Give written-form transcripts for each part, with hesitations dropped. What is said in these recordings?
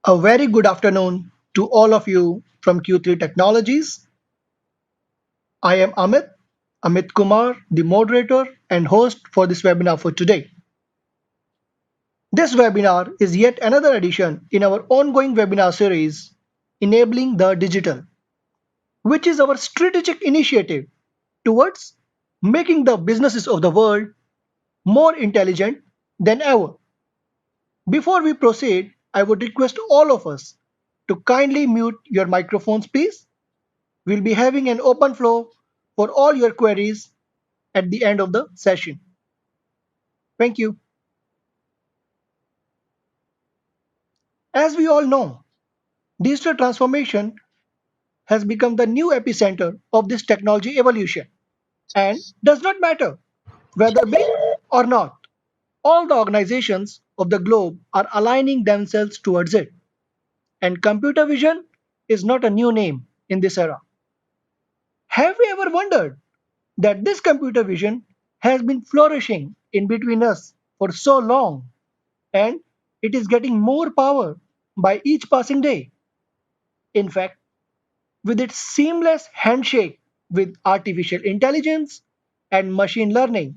A very good afternoon to all of you from Q3 Technologies. I am Amit Kumar, the moderator and host for this webinar for today. This webinar is yet another edition in our ongoing webinar series, Enabling the Digital, which is our strategic initiative towards making the businesses of the world more intelligent than ever. Before we proceed, I would request all of us to kindly mute your microphones, please. We'll be having an open flow for all your queries at the end of the session. Thank you. As we all know, digital transformation has become the new epicenter of this technology evolution and does not matter whether big or not. All the organizations of the globe are aligning themselves towards it. And computer vision is not a new name in this era. Have we ever wondered that this computer vision has been flourishing in between us for so long and it is getting more power by each passing day? In fact, with its seamless handshake with artificial intelligence and machine learning,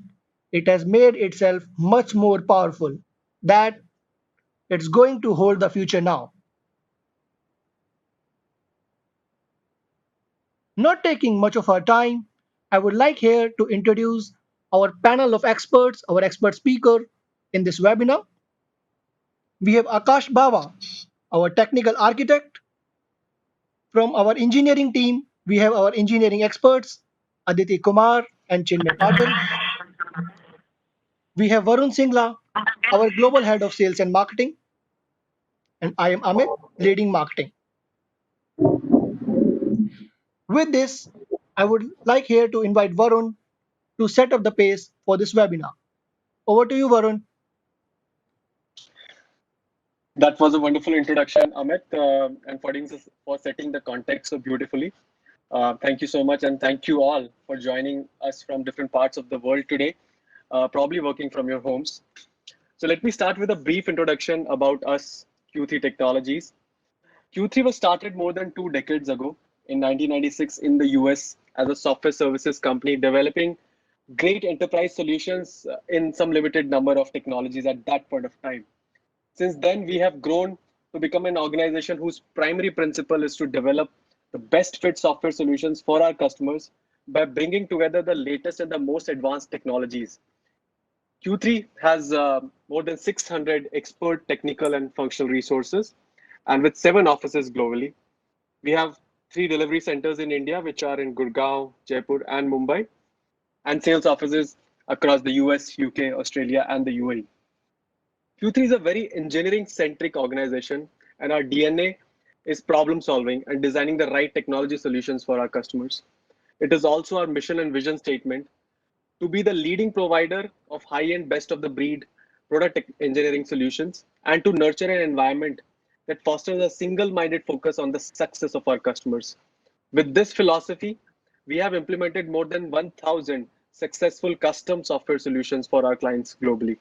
it has made itself much more powerful that it's going to hold the future now. Not taking much of our time, I would like here to introduce our panel of experts, our expert speaker in this webinar. We have Akash Bava, our technical architect. From our engineering team, we have our engineering experts, Aditi Kumar and Chinmay Patil. We have Varun Singla, our global head of sales and marketing, and I am Amit, leading marketing. With this, I would like here to invite Varun to set up the pace for this webinar. Over to you, Varun. That was a wonderful introduction, Amit, and for setting the context so beautifully. Thank you so much, and thank you all for joining us from different parts of the world today, probably working from your homes. So let me start with a brief introduction about us, Q3 Technologies. Q3 was started more than 2 decades ago in 1996 in the US as a software services company developing great enterprise solutions in some limited number of technologies at that point of time. Since then, we have grown to become an organization whose primary principle is to develop the best fit software solutions for our customers by bringing together the latest and the most advanced technologies. Q3 has more than 600 expert technical and functional resources, and with 7 offices globally. We have 3 delivery centers in India, which are in Gurgaon, Jaipur, and Mumbai, and sales offices across the US, UK, Australia, and the UAE. Q3 is a very engineering centric organization, and our DNA is problem solving and designing the right technology solutions for our customers. It is also our mission and vision statement to be the leading provider of high end, best of the breed product engineering solutions and to nurture an environment that fosters a single minded focus on the success of our customers. With this philosophy, we have implemented more than 1,000 successful custom software solutions for our clients globally.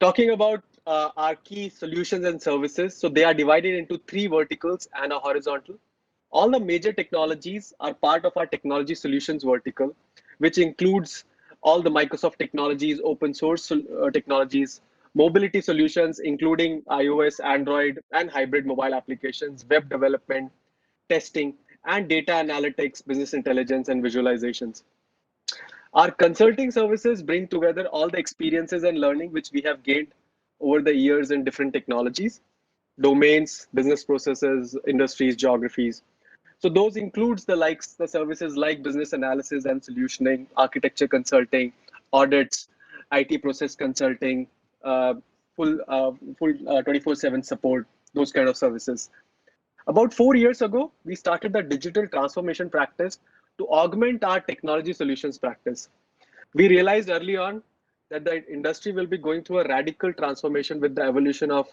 Talking about our key solutions and services, so they are divided into 3 verticals and a horizontal. All the major technologies are part of our technology solutions vertical, which includes all the Microsoft technologies, open source technologies, mobility solutions, including iOS, Android, and hybrid mobile applications, web development, testing, and data analytics, business intelligence, and visualizations. Our consulting services bring together all the experiences and learning which we have gained over the years in different technologies, domains, business processes, industries, geographies. So those includes the services like business analysis and solutioning, architecture consulting, audits, IT process consulting, uh, full 24/7 support, those kind of services. About 4 years ago, we started the digital transformation practice to augment our technology solutions practice. We realized early on that the industry will be going through a radical transformation with the evolution of,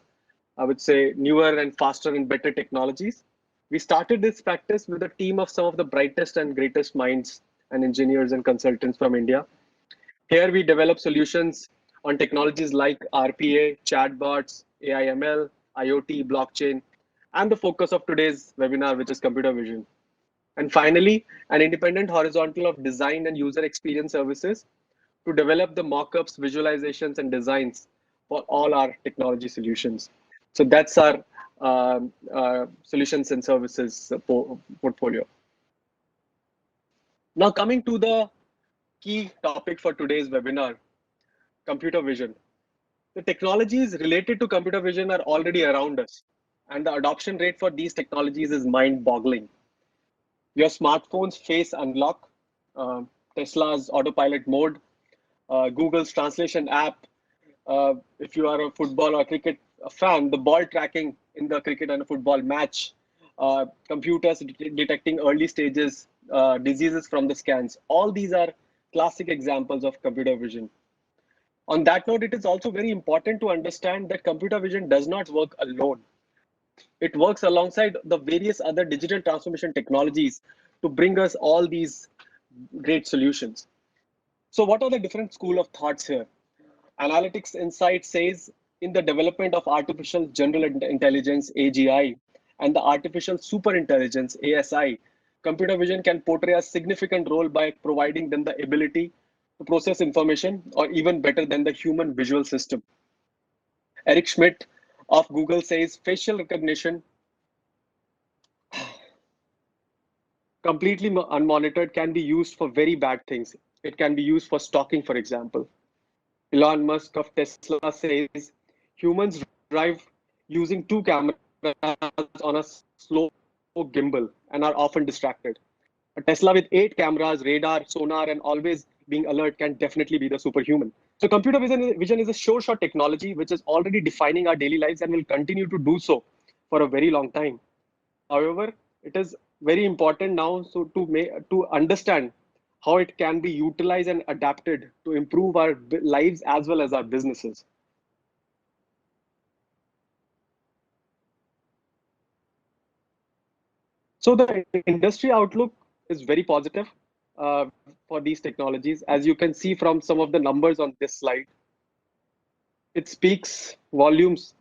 I would say, newer and faster and better technologies. We started this practice with a team of some of the brightest and greatest minds and engineers and consultants from India. Here we develop solutions on technologies like RPA, chatbots, AIML, IoT, blockchain, and the focus of today's webinar, which is computer vision. And finally, an independent horizontal of design and user experience services to develop the mockups, visualizations, and designs for all our technology solutions. So that's our solutions and services portfolio. Now, coming to the key topic for today's webinar, computer vision. The technologies related to computer vision are already around us, and the adoption rate for these technologies is mind boggling. Your smartphone's face unlock, uh, Tesla's autopilot mode, Google's translation app. If you are a football or cricket fan, the ball tracking in the cricket and football match, computers detecting early stages diseases from the scans. All these are classic examples of computer vision. On that note, it is also very important to understand that computer vision does not work alone. It works alongside the various other digital transformation technologies to bring us all these great solutions. So, what are the different school of thoughts here? Analytics Insight says in the development of artificial general intelligence (AGI) and the artificial superintelligence (ASI), computer vision can portray a significant role by providing them the ability to process information, or even better than the human visual system. Eric Schmidt of Google says facial recognition, completely unmonitored, can be used for very bad things. It can be used for stalking, for example. Elon Musk of Tesla says humans drive using two cameras on a slow gimbal and are often distracted. A Tesla with 8 cameras, radar, sonar, and always being alert can definitely be the superhuman. So, computer vision is a sure shot technology which is already defining our daily lives and will continue to do so for a very long time. However, it is very important now to understand how it can be utilized and adapted to improve our lives as well as our businesses. So the industry outlook is very positive uh, for these technologies. As you can see from some of the numbers on this slide, it speaks volumes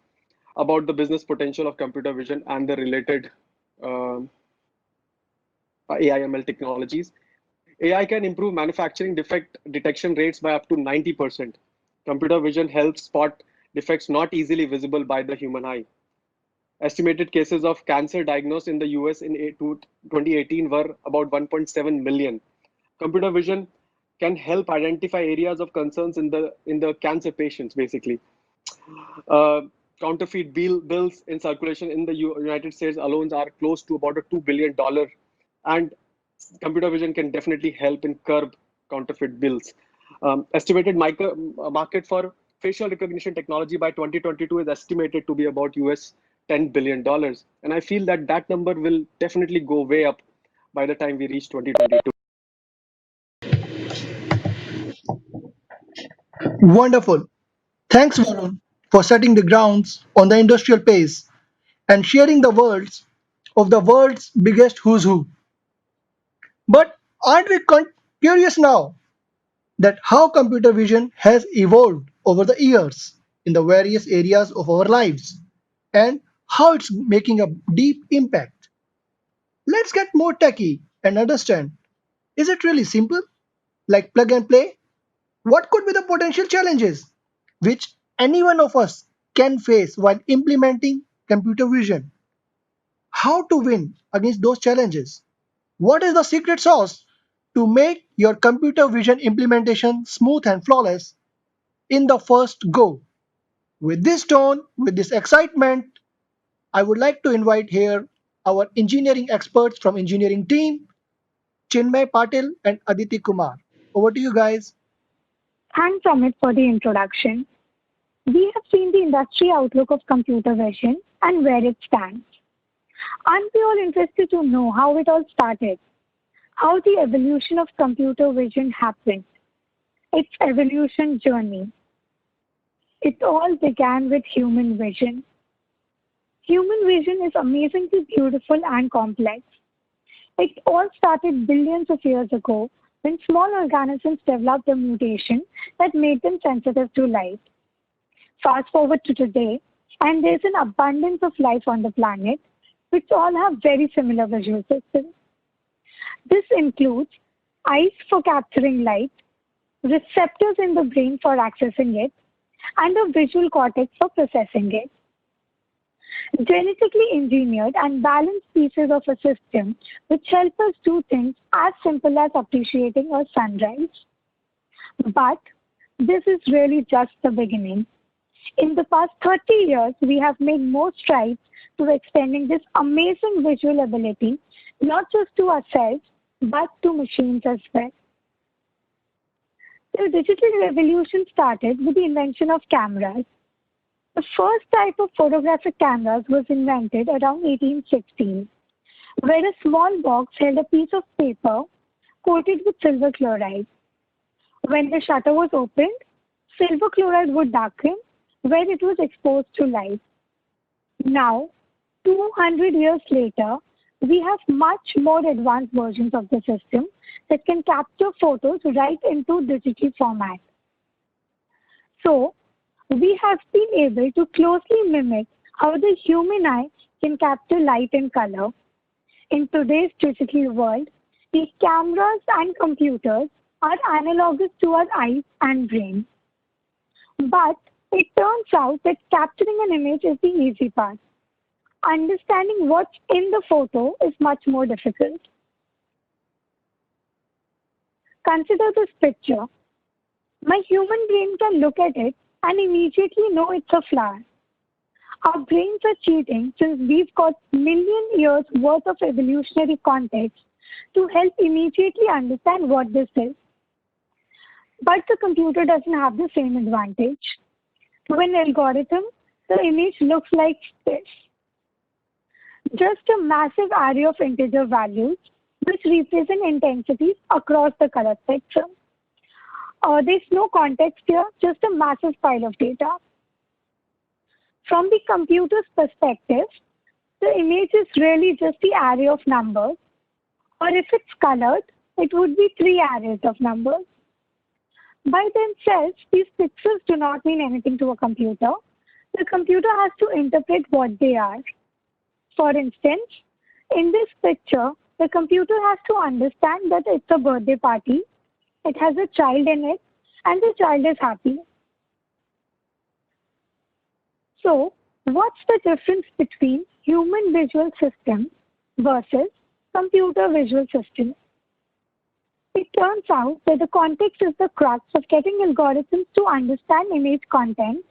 about the business potential of computer vision and the related um AIML technologies. AI can improve manufacturing defect detection rates by up to 90%. Computer vision helps spot defects not easily visible by the human eye. Estimated cases of cancer diagnosed in the US in 2018 were about 1.7 million. Computer vision can help identify areas of concerns in the cancer patients, basically. Uh, Counterfeit bills in circulation in the United States alone are close to about a $2 billion, and computer vision can definitely help in curb counterfeit bills. Estimated market for facial recognition technology by 2022 is estimated to be about US $10 billion, and I feel that that number will definitely go way up by the time we reach 2022. Wonderful. Thanks, Varun, for setting the grounds on the industrial pace and sharing the worlds of the world's biggest who's who. But aren't we curious now that how computer vision has evolved over the years in the various areas of our lives and how it's making a deep impact? Let's get more techy and understand, is it really simple, like plug and play? What could be the potential challenges which any one of us can face while implementing computer vision? How to win against those challenges? What is the secret sauce to make your computer vision implementation smooth and flawless in the first go? With this tone, with this excitement, I would like to invite here our engineering experts from engineering team, Chinmay Patil and Aditi Kumar. Over to you guys. Thanks, Amit, for the introduction. We have seen the industry outlook of computer vision and where it stands. Aren't we all interested to know how it all started? How the evolution of computer vision happened? Its evolution journey. It all began with human vision. Human vision is amazingly beautiful and complex. It all started billions of years ago when small organisms developed a mutation that made them sensitive to light. Fast forward to today, and there's an abundance of life on the planet, which all have very similar visual systems. This includes eyes for capturing light, receptors in the brain for accessing it, and a visual cortex for processing it. Genetically engineered and balanced pieces of a system which help us do things as simple as appreciating a sunrise. But this is really just the beginning. In the past 30 years, we have made more strides to extending this amazing visual ability, not just to ourselves, but to machines as well. The digital revolution started with the invention of cameras. The first type of photographic cameras was invented around 1816, where a small box held a piece of paper coated with silver chloride. When the shutter was opened, silver chloride would darken where it was exposed to light. Now, 200 years later, we have much more advanced versions of the system that can capture photos right into digital format. So, we have been able to closely mimic how the human eye can capture light and color. In today's digital world, these cameras and computers are analogous to our eyes and brain. But it turns out that capturing an image is the easy part. Understanding what's in the photo is much more difficult. Consider this picture. My human brain can look at it and immediately know it's a flower. Our brains are cheating since we've got million years worth of evolutionary context to help immediately understand what this is. But the computer doesn't have the same advantage. To an algorithm, the image looks like this. Just a massive array of integer values which represent intensities across the color spectrum. There's no context here, just a massive pile of data. From the computer's perspective, the image is really just the array of numbers, or if it's colored, it would be three arrays of numbers. By themselves, these pixels do not mean anything to a computer. The computer has to interpret what they are. For instance, in this picture, the computer has to understand that it's a birthday party, it has a child in it, and the child is happy. So, what's the difference between human visual systems versus computer visual systems? It turns out that the context is the crux of getting algorithms to understand image content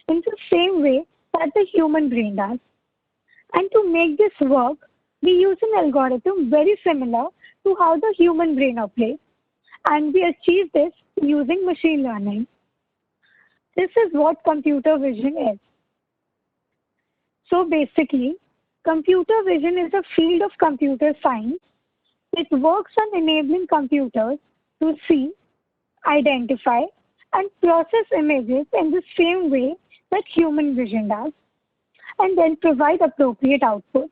in the same way that the human brain does. And to make this work, we use an algorithm very similar to how the human brain operates. And we achieve this using machine learning. This is what computer vision is. So basically, computer vision is a field of computer science. It works on enabling computers to see, identify, and process images in the same way that human vision does, and then provide appropriate output.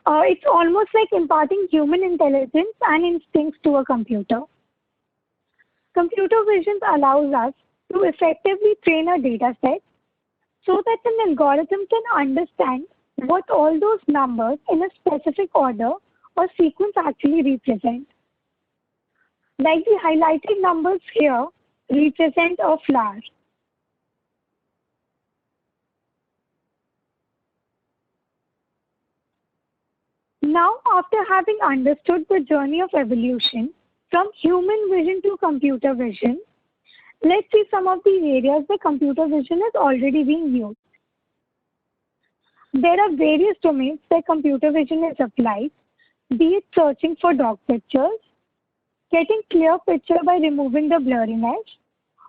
It's almost like imparting human intelligence and instincts to a computer. Computer vision allows us to effectively train a data set so that an algorithm can understand what all those numbers in a specific order or sequence actually represent. Like the highlighted numbers here represent a flower. Now, after having understood the journey of evolution from human vision to computer vision, let's see some of the areas where computer vision is already being used. There are various domains where computer vision is applied, be it searching for dog pictures, getting clear picture by removing the blurriness,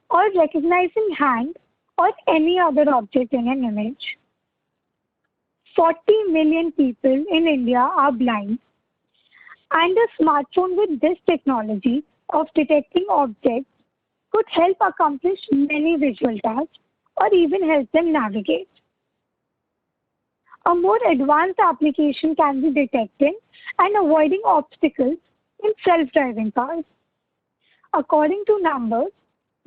or recognizing hand or any other object in an image. 40 million people in India are blind, and a smartphone with this technology of detecting objects could help accomplish many visual tasks or even help them navigate. A more advanced application can be detecting and avoiding obstacles in self-driving cars. According to numbers,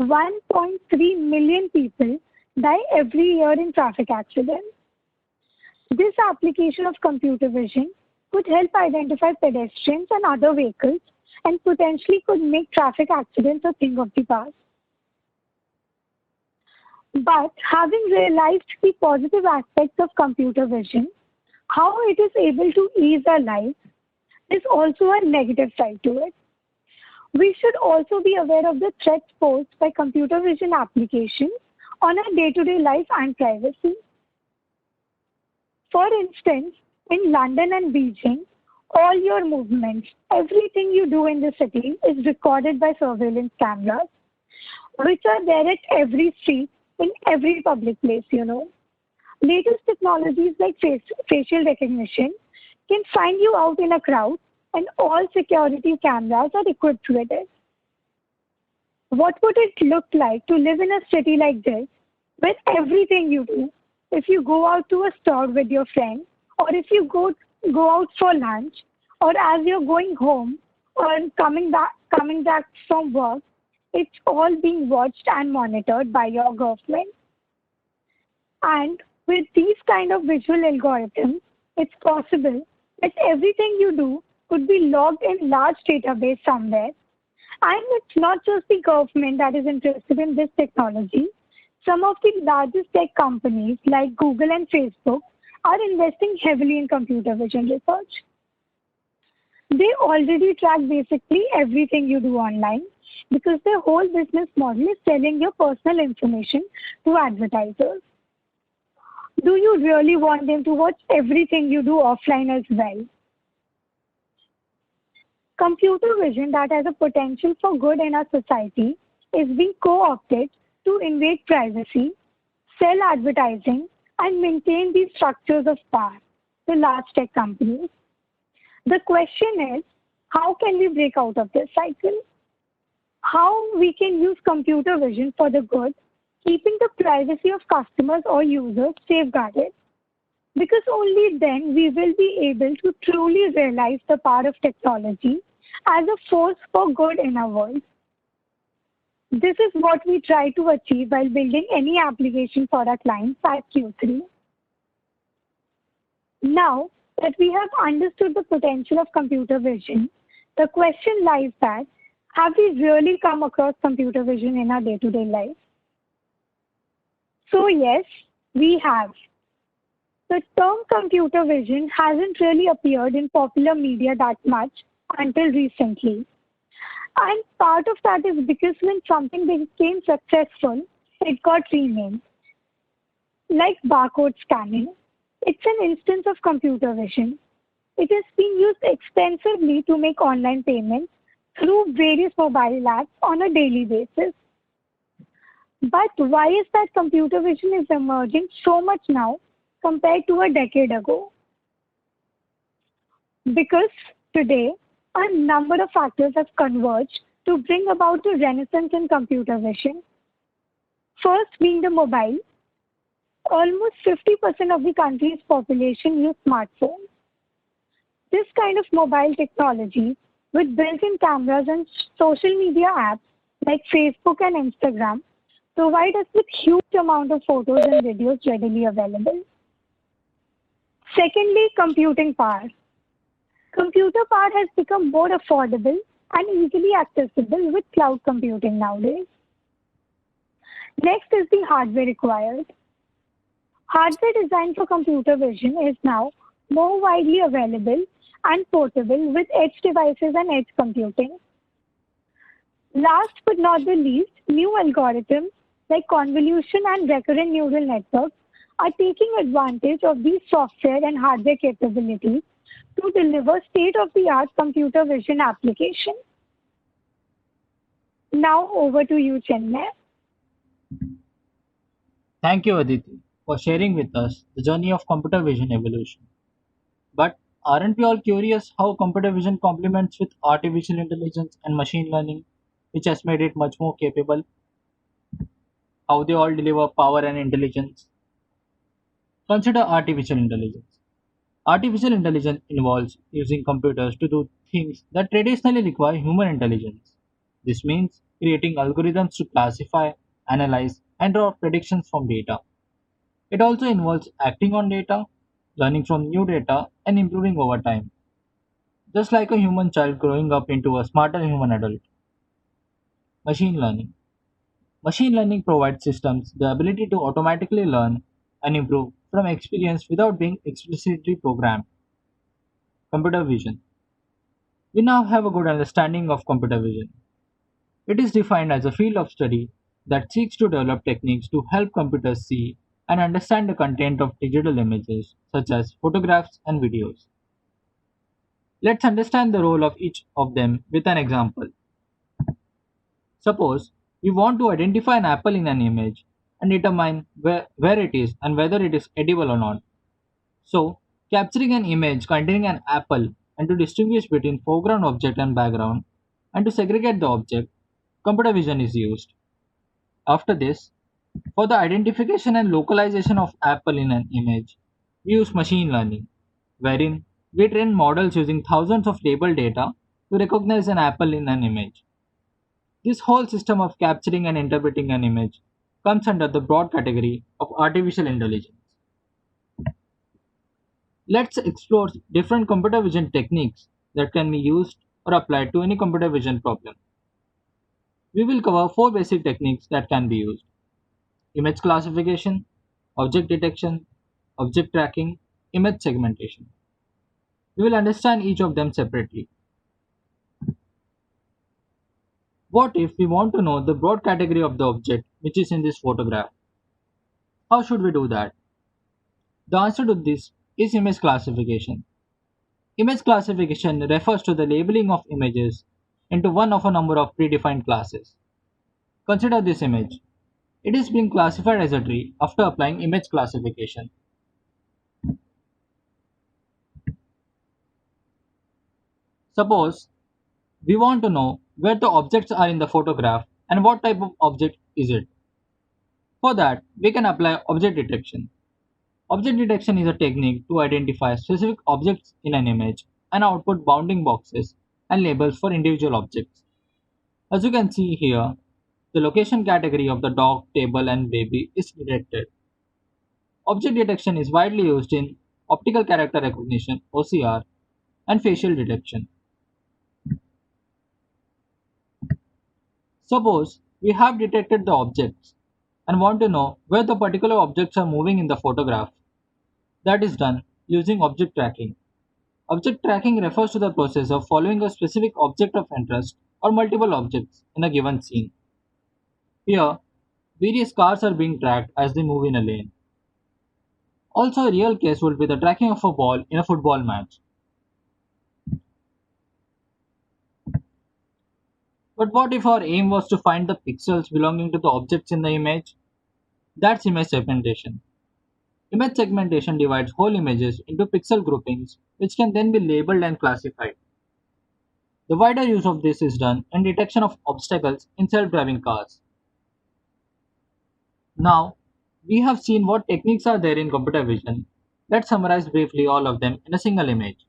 1.3 million people die every year in traffic accidents. This application of computer vision could help identify pedestrians and other vehicles and potentially could make traffic accidents a thing of the past. But having realized the positive aspects of computer vision, how it is able to ease our lives, is also a negative side to it. We should also be aware of the threats posed by computer vision applications on our day-to-day life and privacy. For instance, in London and Beijing, all your movements, everything you do in the city is recorded by surveillance cameras, which are there at every street, in every public place. Latest technologies like facial recognition can find you out in a crowd, and all security cameras are equipped with it. What would it look like to live in a city like this, where everything you do, if you go out to a store with your friend, or if you go out for lunch, or as you're going home, or coming back from work, it's all being watched and monitored by your government. And with these kind of visual algorithms, it's possible that everything you do could be logged in large database somewhere. And it's not just the government that is interested in this technology. Some of the largest tech companies like Google and Facebook are investing heavily in computer vision research. They already track basically everything you do online because their whole business model is selling your personal information to advertisers. Do you really want them to watch everything you do offline as well? Computer vision that has a potential for good in our society is being co-opted to invade privacy, sell advertising, and maintain these structures of power, the large tech companies. The question is, how can we break out of this cycle? How we can use computer vision for the good, keeping the privacy of customers or users safeguarded? Because only then we will be able to truly realize the power of technology as a force for good in our world. This is what we try to achieve while building any application for our clients at Q3. Now that we have understood the potential of computer vision, the question lies that have we really come across computer vision in our day-to-day life? So yes, we have. The term computer vision hasn't really appeared in popular media that much until recently. And part of that is because when something became successful, it got renamed. Like barcode scanning, it's an instance of computer vision. It is being used extensively to make online payments through various mobile apps on a daily basis. But why is that computer vision is emerging so much now compared to a decade ago? Because today, a number of factors have converged to bring about a renaissance in computer vision. First being the mobile. Almost 50% of the country's population use smartphones. This kind of mobile technology with built-in cameras and social media apps like Facebook and Instagram provide us with huge amount of photos and videos readily available. Secondly, computing power. Computer power has become more affordable and easily accessible with cloud computing nowadays. Next is the hardware required. Hardware designed for computer vision is now more widely available and portable with edge devices and edge computing. Last but not the least, new algorithms like convolution and recurrent neural networks are taking advantage of these software and hardware capabilities to deliver state-of-the-art computer vision applications. Now over to you, Chinmay. Thank you, Aditi, for sharing with us the journey of computer vision evolution. But aren't we all curious how computer vision complements with artificial intelligence and machine learning, which has made it much more capable? How they all deliver power and intelligence? Consider artificial intelligence. Artificial intelligence involves using computers to do things that traditionally require human intelligence. This means creating algorithms to classify, analyze, and draw predictions from data. It also involves acting on data, learning from new data, and improving over time, just like a human child growing up into a smarter human adult. Machine learning. Machine learning provides systems the ability to automatically learn and improve from experience without being explicitly programmed. Computer vision. We now have a good understanding of computer vision. It is defined as a field of study that seeks to develop techniques to help computers see and understand the content of digital images, such as photographs and videos. Let's understand the role of each of them with an example. Suppose we want to identify an apple in an image and determine where it is and whether it is edible or not. So, capturing an image containing an apple and to distinguish between foreground object and background and to segregate the object, computer vision is used. After this, for the identification and localization of apple in an image, we use machine learning, wherein we train models using thousands of label data to recognize an apple in an image. This whole system of capturing and interpreting an image comes under the broad category of artificial intelligence. Let's explore different computer vision techniques that can be used or applied to any computer vision problem. We will cover four basic techniques that can be used: image classification, object detection, object tracking, image segmentation. We will understand each of them separately. What if we want to know the broad category of the object which is in this photograph? How should we do that? The answer to this is image classification. Image classification refers to the labeling of images into one of a number of predefined classes. Consider this image. It is being classified as a tree after applying image classification. Suppose we want to know where the objects are in the photograph and what type of object is it. For that, we can apply object detection. Object detection is a technique to identify specific objects in an image and output bounding boxes and labels for individual objects. As you can see here, the location category of the dog, table, and baby is detected. Object detection is widely used in optical character recognition (OCR) and facial detection. Suppose we have detected the objects and want to know where the particular objects are moving in the photograph. That is done using object tracking. Object tracking refers to the process of following a specific object of interest or multiple objects in a given scene. Here, various cars are being tracked as they move in a lane. Also, a real case would be the tracking of a ball in a football match. But what if our aim was to find the pixels belonging to the objects in the image? That's image segmentation. Image segmentation divides whole images into pixel groupings, which can then be labeled and classified. The wider use of this is done in detection of obstacles in self-driving cars. Now, we have seen what techniques are there in computer vision. Let's summarize briefly all of them in a single image.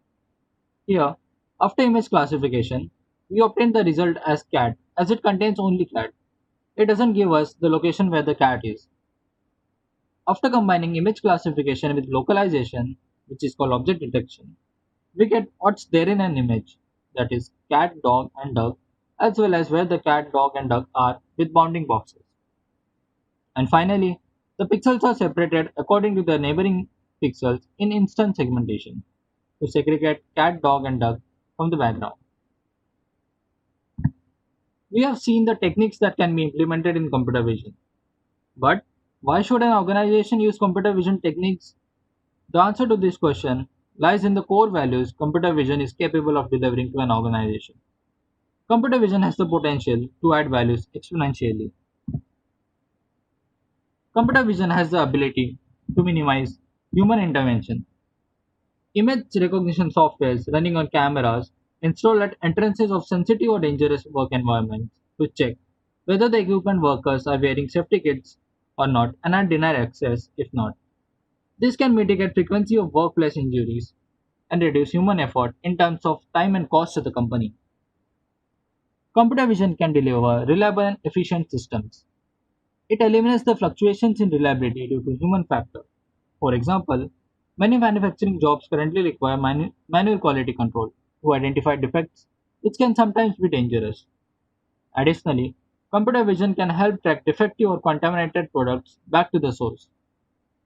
Here, after image classification, we obtain the result as cat as it contains only cat. It doesn't give us the location where the cat is. After combining image classification with localization, which is called object detection, we get what's there in an image, that is cat, dog, and duck, as well as where the cat, dog, and duck are with bounding boxes. And finally, the pixels are separated according to their neighboring pixels in instance segmentation to segregate cat, dog, and duck from the background. We have seen the techniques that can be implemented in computer vision. But why should an organization use computer vision techniques? The answer to this question lies in the core values computer vision is capable of delivering to an organization. Computer vision has the potential to add values exponentially. Computer vision has the ability to minimize human intervention. Image recognition softwares running on cameras installed at entrances of sensitive or dangerous work environments to check whether the equipment workers are wearing safety kits or not and are denied access if not. This can mitigate frequency of workplace injuries. and reduce human effort in terms of time and cost to the company. Computer vision can deliver reliable and efficient systems. It eliminates the fluctuations in reliability due to human factor. For example, many manufacturing jobs currently require manual quality control to identify defects, which can sometimes be dangerous. Additionally, computer vision can help track defective or contaminated products back to the source.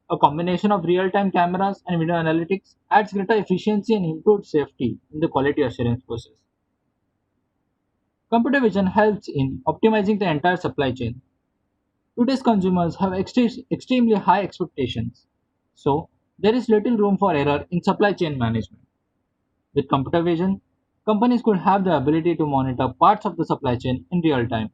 A combination of real-time cameras and video analytics adds greater efficiency and improved safety in the quality assurance process. Computer vision helps in optimizing the entire supply chain. Today's consumers have extremely high expectations, so there is little room for error in supply chain management. With computer vision, companies could have the ability to monitor parts of the supply chain in real time.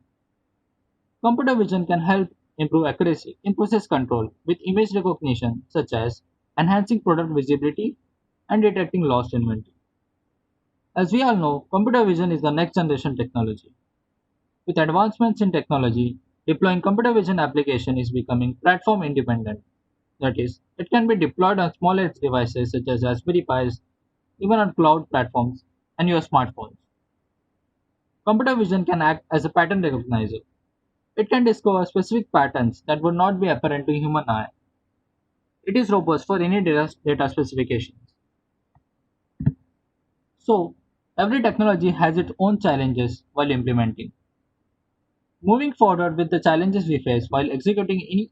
Computer vision can help improve accuracy in process control with image recognition, such as enhancing product visibility and detecting lost inventory. As we all know, computer vision is the next generation technology. With advancements in technology, deploying computer vision application is becoming platform independent. That is, it can be deployed on small edge devices such as Raspberry Pis, even on cloud platforms and your smartphones. Computer vision can act as a pattern recognizer. It can discover specific patterns that would not be apparent to human eye. It is robust for any data specifications. So, every technology has its own challenges while implementing. Moving forward with the challenges we face while executing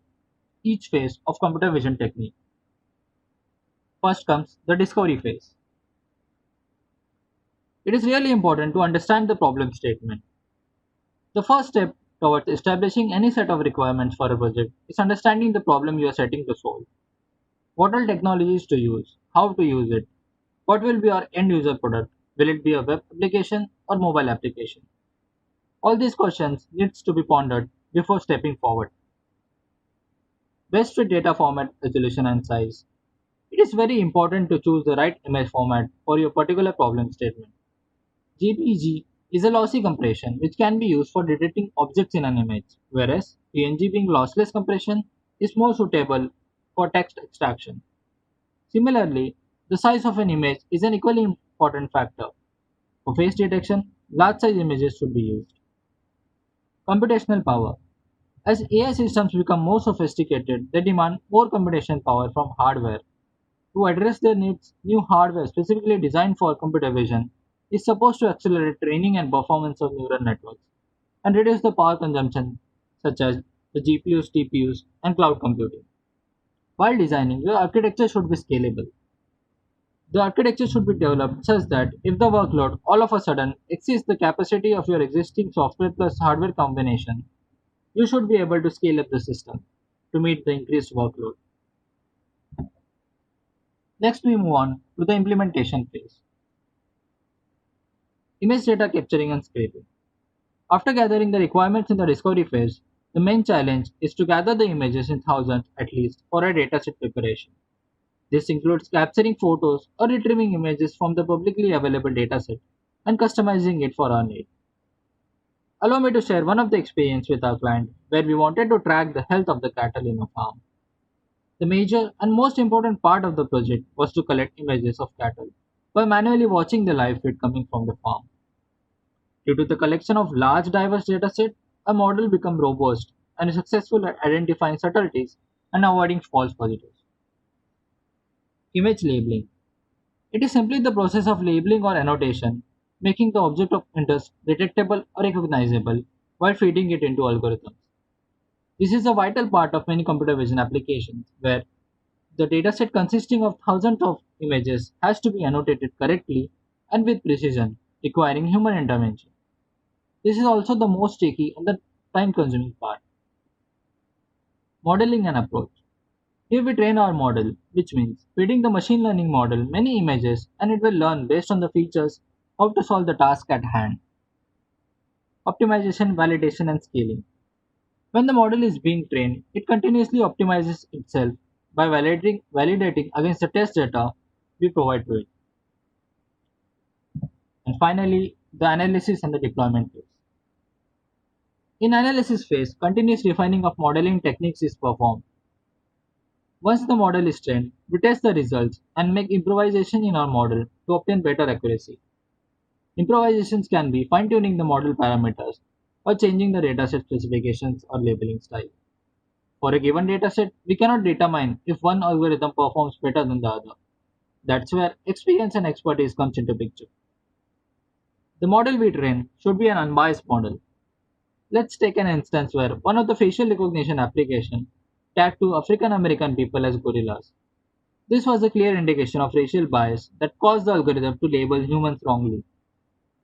each phase of computer vision technique. First comes the discovery phase. It is really important to understand the problem statement. The first step towards establishing any set of requirements for a project is understanding the problem you are setting to solve. What all technologies to use, how to use it, what will be our end user product, will it be a web application or mobile application? All these questions needs to be pondered before stepping forward. Best fit data format, resolution and size. It is very important to choose the right image format for your particular problem statement. JPG is a lossy compression which can be used for detecting objects in an image, whereas PNG being lossless compression is more suitable for text extraction. Similarly, the size of an image is an equally important factor. For face detection, large size images should be used. Computational power. As AI systems become more sophisticated, they demand more computational power from hardware. To address their needs, new hardware specifically designed for computer vision is supposed to accelerate training and performance of neural networks and reduce the power consumption, such as the GPUs, TPUs, and cloud computing. While designing, your architecture should be scalable. The architecture should be developed such that if the workload all of a sudden exceeds the capacity of your existing software plus hardware combination, you should be able to scale up the system to meet the increased workload. Next, we move on to the implementation phase. Image data capturing and scraping. After gathering the requirements in the discovery phase, the main challenge is to gather the images in thousands at least for a dataset preparation. This includes capturing photos or retrieving images from the publicly available dataset and customizing it for our need. Allow me to share one of the experience with our client where we wanted to track the health of the cattle in a farm. The major and most important part of the project was to collect images of cattle by manually watching the live feed coming from the farm. Due to the collection of large diverse dataset, a model became robust and is successful at identifying subtleties and avoiding false positives. Image labeling. It is simply the process of labeling or annotation, making the object of interest detectable or recognizable while feeding it into algorithms. This is a vital part of many computer vision applications where the dataset consisting of thousands of images has to be annotated correctly and with precision, requiring human intervention. This is also the most tricky and the time consuming part. Modeling and approach. Here we train our model, which means feeding the machine learning model many images and it will learn based on the features how to solve the task at hand. Optimization, validation, and scaling. When the model is being trained, it continuously optimizes itself by validating against the test data we provide to it. And finally, the analysis and the deployment phase. In analysis phase, continuous refining of modeling techniques is performed. Once the model is trained, we test the results and make improvisation in our model to obtain better accuracy. Improvisations can be fine-tuning the model parameters or changing the dataset specifications or labeling style. For a given dataset, we cannot determine if one algorithm performs better than the other. That's where experience and expertise comes into picture. The model we train should be an unbiased model. Let's take an instance where one of the facial recognition application tagged to African American people as gorillas. This was a clear indication of racial bias that caused the algorithm to label humans wrongly.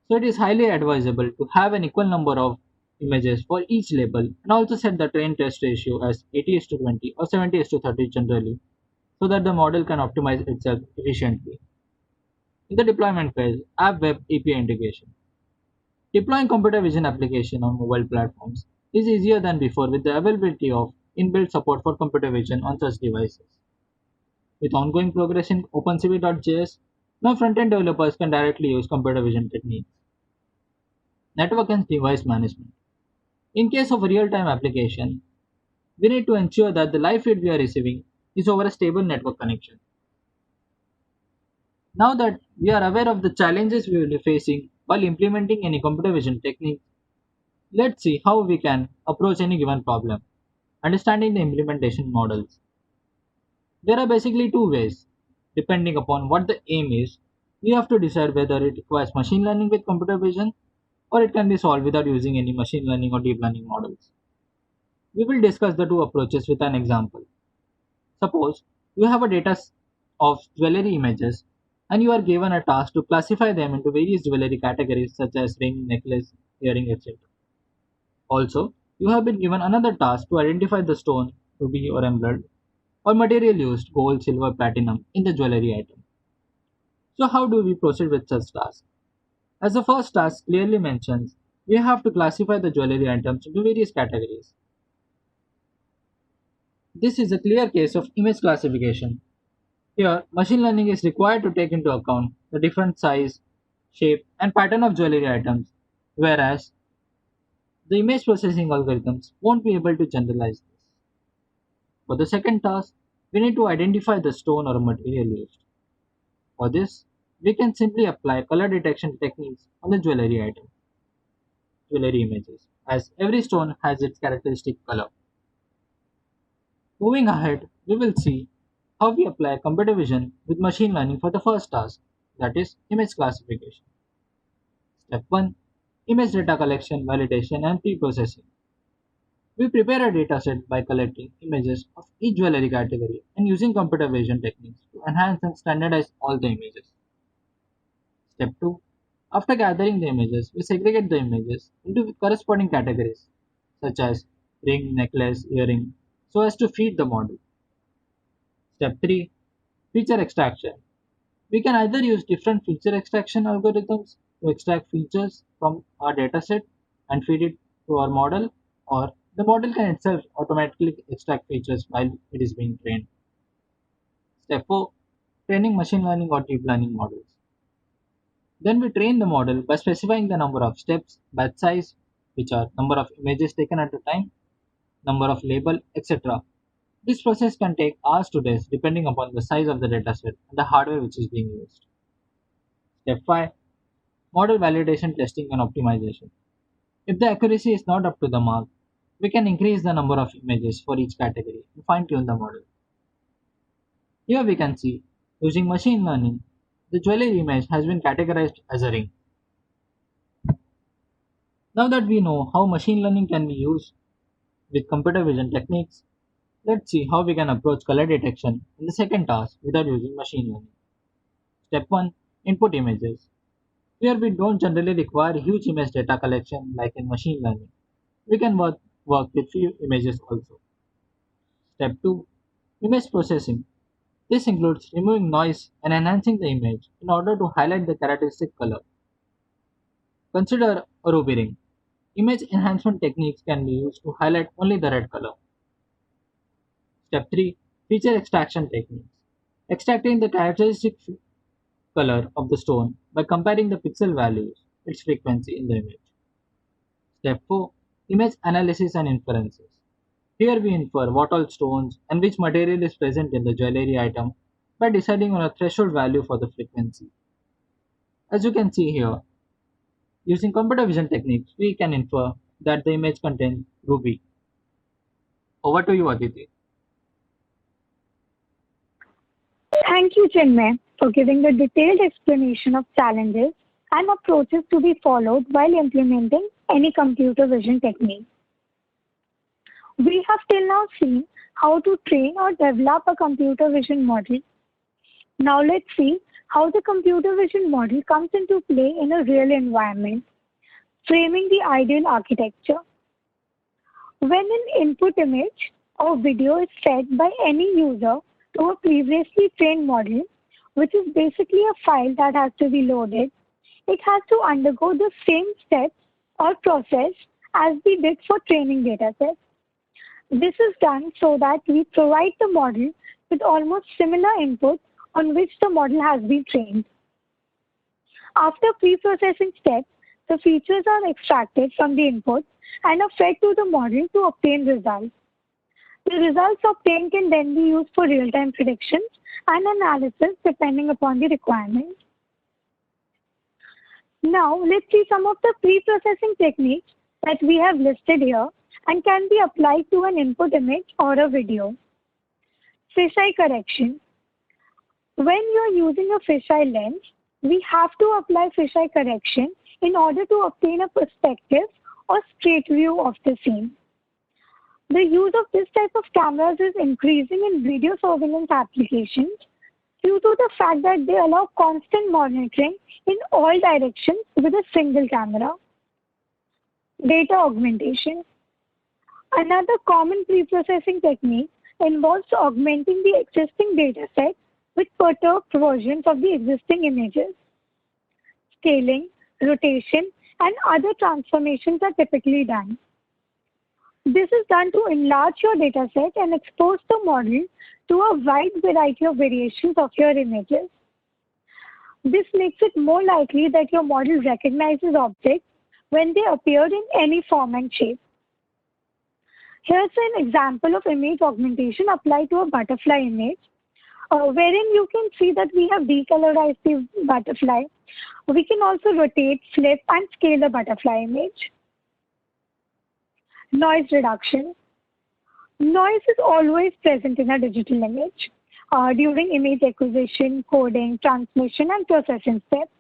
So it is highly advisable to have an equal number of images for each label and also set the train test ratio as 80 is to 20 or 70 is to 30 generally so that the model can optimize itself efficiently. In the deployment phase, app web API integration. Deploying computer vision application on mobile platforms is easier than before with the availability of inbuilt support for computer vision on such devices. With ongoing progress in OpenCV.js, now front-end developers can directly use computer vision techniques. Network and device management. In case of a real-time application, we need to ensure that the live feed we are receiving is over a stable network connection. Now that we are aware of the challenges we will be facing while implementing any computer vision technique, let's see how we can approach any given problem. Understanding the implementation models. There are basically two ways. Depending upon what the aim is, we have to decide whether it requires machine learning with computer vision or it can be solved without using any machine learning or deep learning models. We will discuss the two approaches with an example. Suppose you have a of jewelry images and you are given a task to classify them into various jewelry categories such as ring, necklace, earring, etc. Also, you have been given another task to identify the stone, ruby or emerald, or material used, gold, silver, platinum, in the jewelry item. So, how do we proceed with such tasks? As the first task clearly mentions, we have to classify the jewelry items into various categories. This is a clear case of image classification. Here, machine learning is required to take into account the different size, shape, and pattern of jewelry items, whereas the image processing algorithms won't be able to generalize this. For the second task, we need to identify the stone or material used. For this, we can simply apply color detection techniques on the jewelry images, as every stone has its characteristic color. Moving ahead, we will see how we apply computer vision with machine learning for the first task, that is image classification. Step 1. Image data collection, validation and pre-processing. We prepare a dataset by collecting images of each jewelry category and using computer vision techniques to enhance and standardize all the images. Step 2. After gathering the images, we segregate the images into corresponding categories such as ring, necklace, earring so as to feed the model. Step 3. Feature extraction. We can either use different feature extraction algorithms to extract features from our dataset and feed it to our model, or the model can itself automatically extract features while it is being trained. Step 4. Training machine learning or deep learning models. Then we train the model by specifying the number of steps, batch size, which are number of images taken at a time, number of label, etc. This process can take hours to days depending upon the size of the dataset and the hardware which is being used. Step 5. Model validation testing and optimization. If the accuracy is not up to the mark, we can increase the number of images for each category and fine tune the model. Here we can see, using machine learning, the jewelry image has been categorized as a ring. Now that we know how machine learning can be used with computer vision techniques, let's see how we can approach color detection in the second task without using machine learning. Step 1. Input images. Here we don't generally require huge image data collection like in machine learning. We can work with few images also. Step 2. Image processing. This includes removing noise and enhancing the image in order to highlight the characteristic color. Consider a ruby ring. Image enhancement techniques can be used to highlight only the red color. Step 3. Feature extraction techniques. Extracting the characteristic color of the stone by comparing the pixel values, its frequency in the image. Step 4. Image analysis and inferences. Here we infer what all stones and which material is present in the jewelry item by deciding on a threshold value for the frequency. As you can see here, using computer vision techniques, we can infer that the image contains ruby. Over to you, Aditi. Thank you, Chinmay, for giving a detailed explanation of challenges and approaches to be followed while implementing any computer vision technique. We have till now seen how to train or develop a computer vision model. Now let's see how the computer vision model comes into play in a real environment, framing the ideal architecture. When an input image or video is fed by any user to a previously trained model, which is basically a file that has to be loaded, it has to undergo the same steps or process as we did for training datasets. This is done so that we provide the model with almost similar input on which the model has been trained. After pre-processing steps, the features are extracted from the input and are fed to the model to obtain results. The results obtained can then be used for real-time predictions and analysis depending upon the requirements. Now, let's see some of the pre-processing techniques that we have listed here and can be applied to an input image or a video. Fisheye correction. When you're using a fisheye lens, we have to apply fisheye correction in order to obtain a perspective or straight view of the scene. The use of this type of cameras is increasing in video surveillance applications due to the fact that they allow constant monitoring in all directions with a single camera. Data augmentation. Another common pre-processing technique involves augmenting the existing dataset with perturbed versions of the existing images. Scaling, rotation, and other transformations are typically done. This is done to enlarge your dataset and expose the model to a wide variety of variations of your images. This makes it more likely that your model recognizes objects when they appear in any form and shape. Here's an example of image augmentation applied to a butterfly image, wherein you can see that we have decolorized the butterfly. We can also rotate, flip, and scale the butterfly image. Noise reduction. Noise is always present in a digital image during image acquisition, coding, transmission, and processing steps.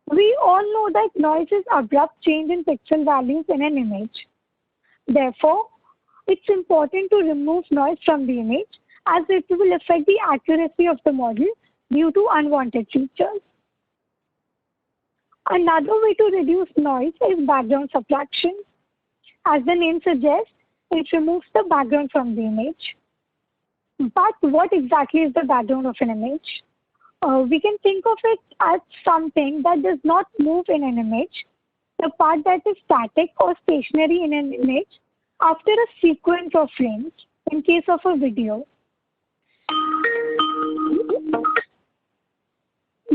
We all know that noise is abrupt change in pixel values in an image. Therefore, it's important to remove noise from the image as it will affect the accuracy of the model due to unwanted features. Another way to reduce noise is background subtraction. As the name suggests, it removes the background from the image. But what exactly is the background of an image? We can think of it as something that does not move in an image, the part that is static or stationary in an image after a sequence of frames in case of a video.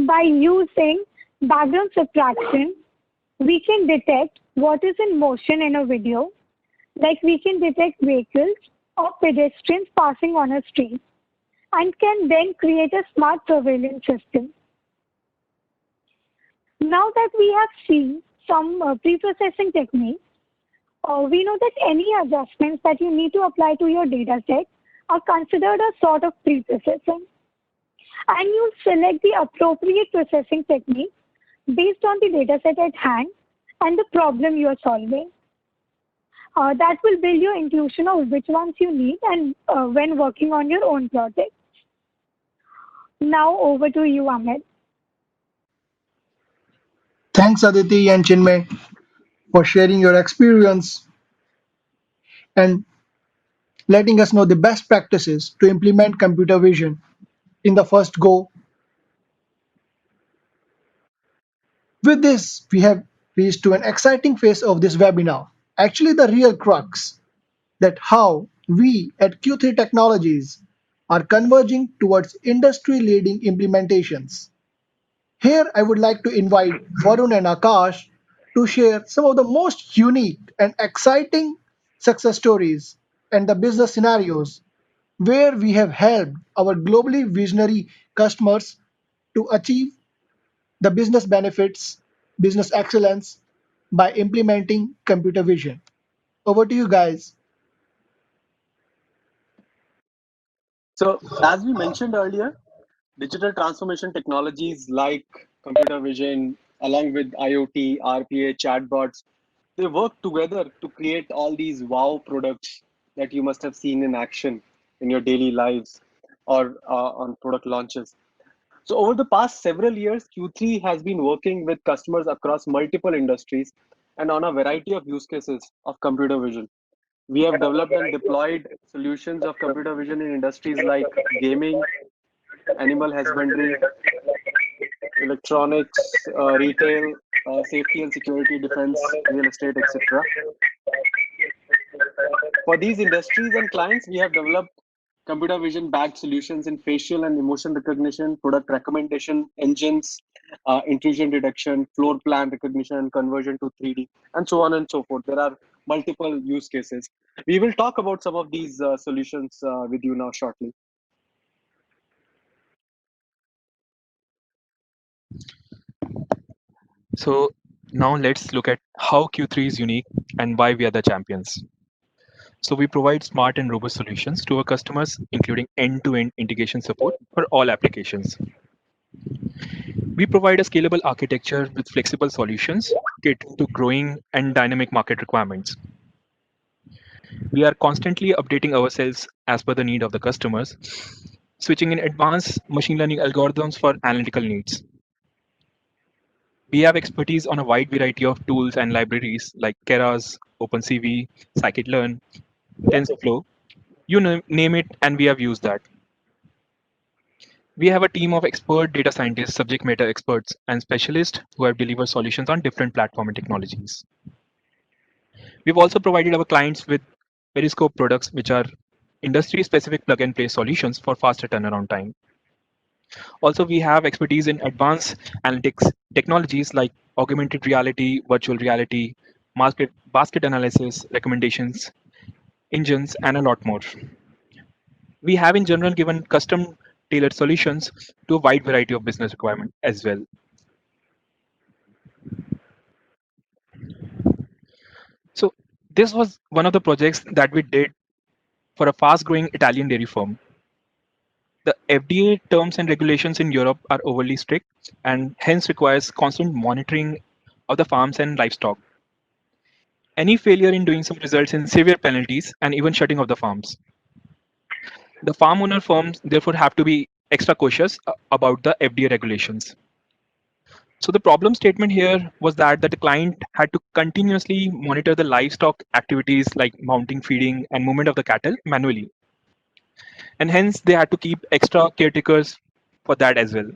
By using background subtraction, we can detect what is in motion in a video, like we can detect vehicles or pedestrians passing on a street, and can then create a smart surveillance system. Now that we have seen some pre-processing techniques, we know that any adjustments that you need to apply to your dataset are considered a sort of pre-processing. And you select the appropriate processing technique based on the dataset at hand and the problem you are solving. That will build your intuition of which ones you need and when working on your own project. Now over to you, Ahmed. Thanks, Aditi and Chinmay, for sharing your experience and letting us know the best practices to implement computer vision in the first go. With this, we have reached to an exciting phase of this webinar. Actually, the real crux that how we at Q3 Technologies are converging towards industry-leading implementations. Here, I would like to invite Varun and Akash to share some of the most unique and exciting success stories and the business scenarios where we have helped our globally visionary customers to achieve the business benefits, business excellence by implementing computer vision. Over to you guys. So, as we mentioned earlier, digital transformation technologies like computer vision, along with IoT, RPA, chatbots, they work together to create all these wow products that you must have seen in action in your daily lives or on product launches. So, over the past several years, Q3 has been working with customers across multiple industries and on a variety of use cases of computer vision. We have developed and deployed solutions of computer vision in industries like gaming, animal husbandry, electronics, retail, safety and security, defense, real estate, etc. For these industries and clients, we have developed computer vision backed solutions in facial and emotion recognition, product recommendation engines, intrusion detection, floor plan recognition and conversion to 3D, and so on and so forth. There are multiple use cases. We will talk about some of these solutions with you now shortly. So now let's look at how Q3 is unique and why we are the champions. So we provide smart and robust solutions to our customers, including end-to-end integration support for all applications. We provide a scalable architecture with flexible solutions catering to growing and dynamic market requirements. We are constantly updating ourselves as per the need of the customers, switching in advanced machine learning algorithms for analytical needs. We have expertise on a wide variety of tools and libraries like Keras, OpenCV, Scikit-learn, TensorFlow. You name it, and we have used that. We have a team of expert data scientists, subject matter experts, and specialists who have delivered solutions on different platform and technologies. We've also provided our clients with Periscope products, which are industry-specific plug-and-play solutions for faster turnaround time. Also, we have expertise in advanced analytics technologies like augmented reality, virtual reality, basket analysis, recommendations, engines, and a lot more. We have in general given custom tailored solutions to a wide variety of business requirements as well. So this was one of the projects that we did for a fast growing Italian dairy firm. The FDA terms and regulations in Europe are overly strict and hence requires constant monitoring of the farms and livestock. Any failure in doing so results in severe penalties and even shutting of the farms. The farm owner firms therefore have to be extra cautious about the FDA regulations. So the problem statement here was that the client had to continuously monitor the livestock activities like mounting, feeding, and movement of the cattle manually. And hence they had to keep extra caretakers for that as well.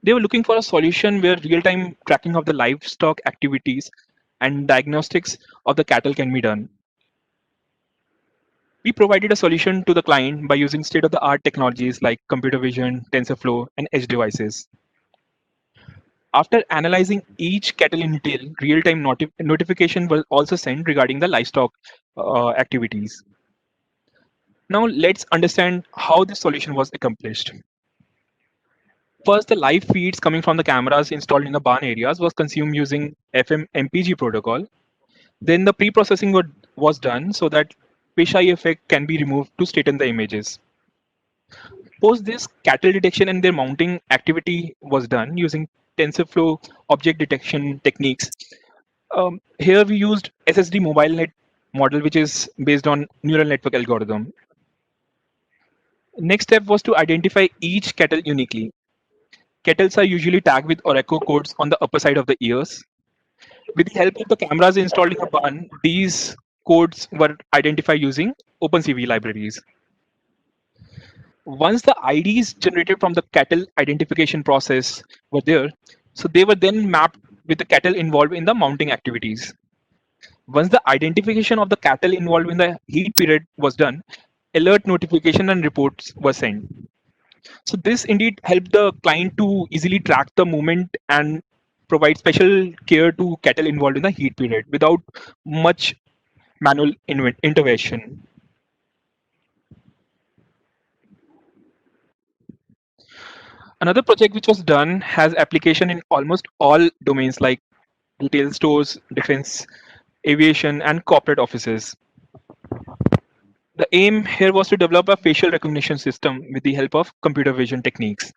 They were looking for a solution where real-time tracking of the livestock activities and diagnostics of the cattle can be done. We provided a solution to the client by using state-of-the-art technologies like computer vision, TensorFlow, and edge devices. After analyzing each cattle in detail, real-time notification was also sent regarding the livestock activities. Now let's understand how this solution was accomplished. First, the live feeds coming from the cameras installed in the barn areas was consumed using FMMPG protocol. Then the pre-processing was done so that fisheye effect can be removed to straighten the images. Post this, cattle detection and their mounting activity was done using TensorFlow object detection techniques. Here we used SSD mobile net model, which is based on neural network algorithm. Next step was to identify each cattle uniquely. Kettles are usually tagged with Oracle codes on the upper side of the ears. With the help of the cameras installed in the barn, these codes were identified using OpenCV libraries. Once the IDs generated from the cattle identification process were there, so they were then mapped with the cattle involved in the mounting activities. Once the identification of the cattle involved in the heat period was done, alert notification and reports were sent. So this indeed helped the client to easily track the movement and provide special care to cattle involved in the heat period without much manual intervention. Another project which was done has application in almost all domains like retail stores, defense, aviation, and corporate offices. The aim here was to develop a facial recognition system with the help of computer vision techniques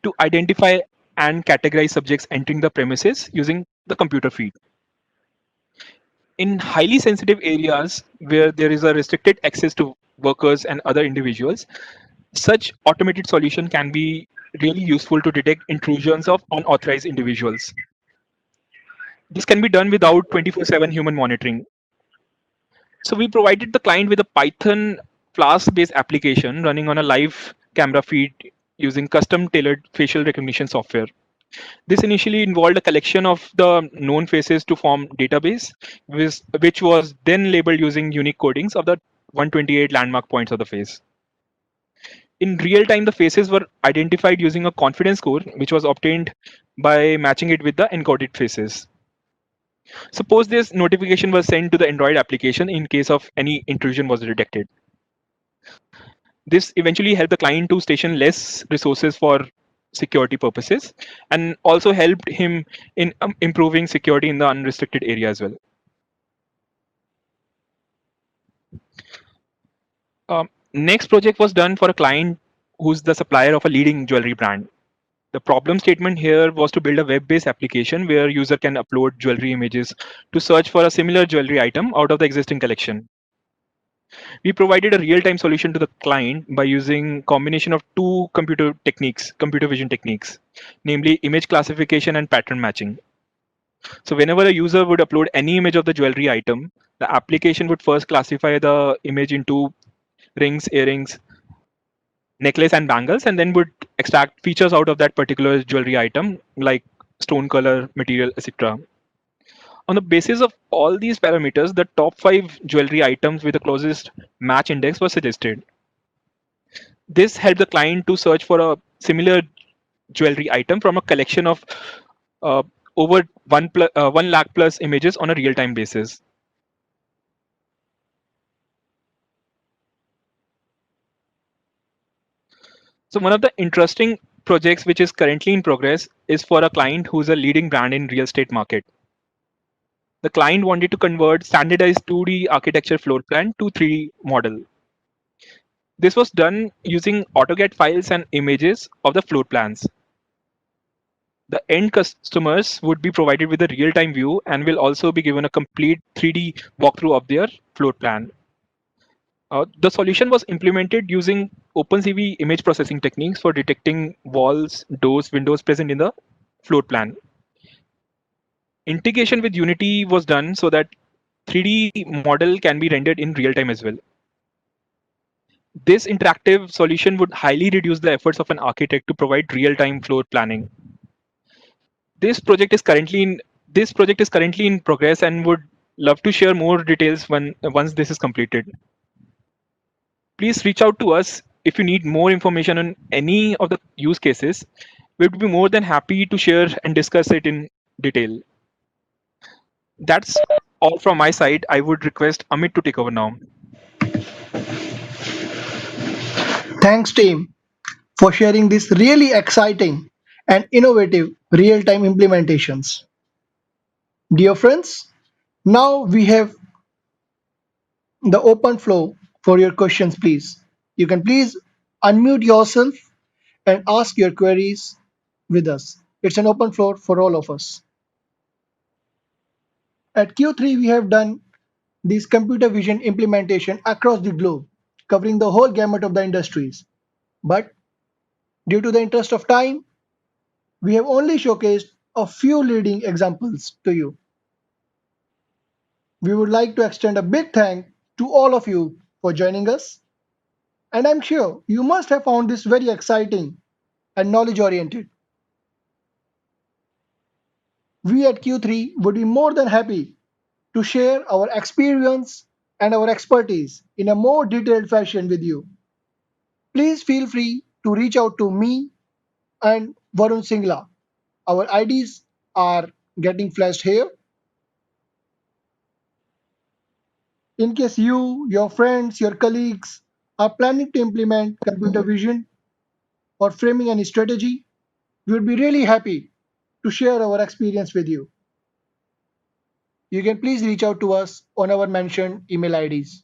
to identify and categorize subjects entering the premises using the computer feed. In highly sensitive areas where there is a restricted access to workers and other individuals, such automated solution can be really useful to detect intrusions of unauthorized individuals. This can be done without 24/7 human monitoring. So we provided the client with a Python Flask-based application running on a live camera feed using custom tailored facial recognition software. This initially involved a collection of the known faces to form database, which was then labeled using unique codings of the 128 landmark points of the face. In real time, the faces were identified using a confidence score, which was obtained by matching it with the encoded faces. Suppose this notification was sent to the Android application in case of any intrusion was detected. This eventually helped the client to station less resources for security purposes and also helped him in improving security in the unrestricted area as well. Next project was done for a client who's the supplier of a leading jewelry brand. The problem statement here was to build a web-based application where user can upload jewelry images to search for a similar jewelry item out of the existing collection. We provided a real-time solution to the client by using combination of two computer vision techniques, namely image classification and pattern matching. So whenever a user would upload any image of the jewelry item, the application would first classify the image into rings, earrings, necklace, and bangles, and then would extract features out of that particular jewelry item, like stone color, material, etc. On the basis of all these parameters, the top 5 jewelry items with the closest match index were suggested. This helped the client to search for a similar jewelry item from a collection of uh, over 1 lakh plus images on a real-time basis. So one of the interesting projects which is currently in progress is for a client who's a leading brand in real estate market. The client wanted to convert standardized 2D architecture floor plan to 3D model. This was done using AutoCAD files and images of the floor plans. The end customers would be provided with a real-time view and will also be given a complete 3D walkthrough of their floor plan. The solution was implemented using OpenCV image processing techniques for detecting walls, doors, windows present in the floor plan. Integration with Unity was done so that 3D model can be rendered in real time as well. This interactive solution would highly reduce the efforts of an architect to provide real-time floor planning. This project is currently in progress and would love to share more details once this is completed. Please reach out to us if you need more information on any of the use cases. We would be more than happy to share and discuss it in detail. That's all from my side. I would request Amit to take over now. Thanks, team, for sharing these really exciting and innovative real time implementations. Dear friends, now we have the open flow for your questions, please. You can please unmute yourself and ask your queries with us. It's an open floor for all of us. At Q3, we have done this computer vision implementation across the globe, covering the whole gamut of the industries. But due to the interest of time, we have only showcased a few leading examples to you. We would like to extend a big thank to all of you for joining us, and I'm sure you must have found this very exciting and knowledge oriented. We at Q3 would be more than happy to share our experience and our expertise in a more detailed fashion with you. Please feel free to reach out to me and Varun Singla. Our IDs are getting flashed here. In case you, your friends, your colleagues are planning to implement computer vision or framing any strategy, we would be really happy to share our experience with you. You can please reach out to us on our mentioned email IDs.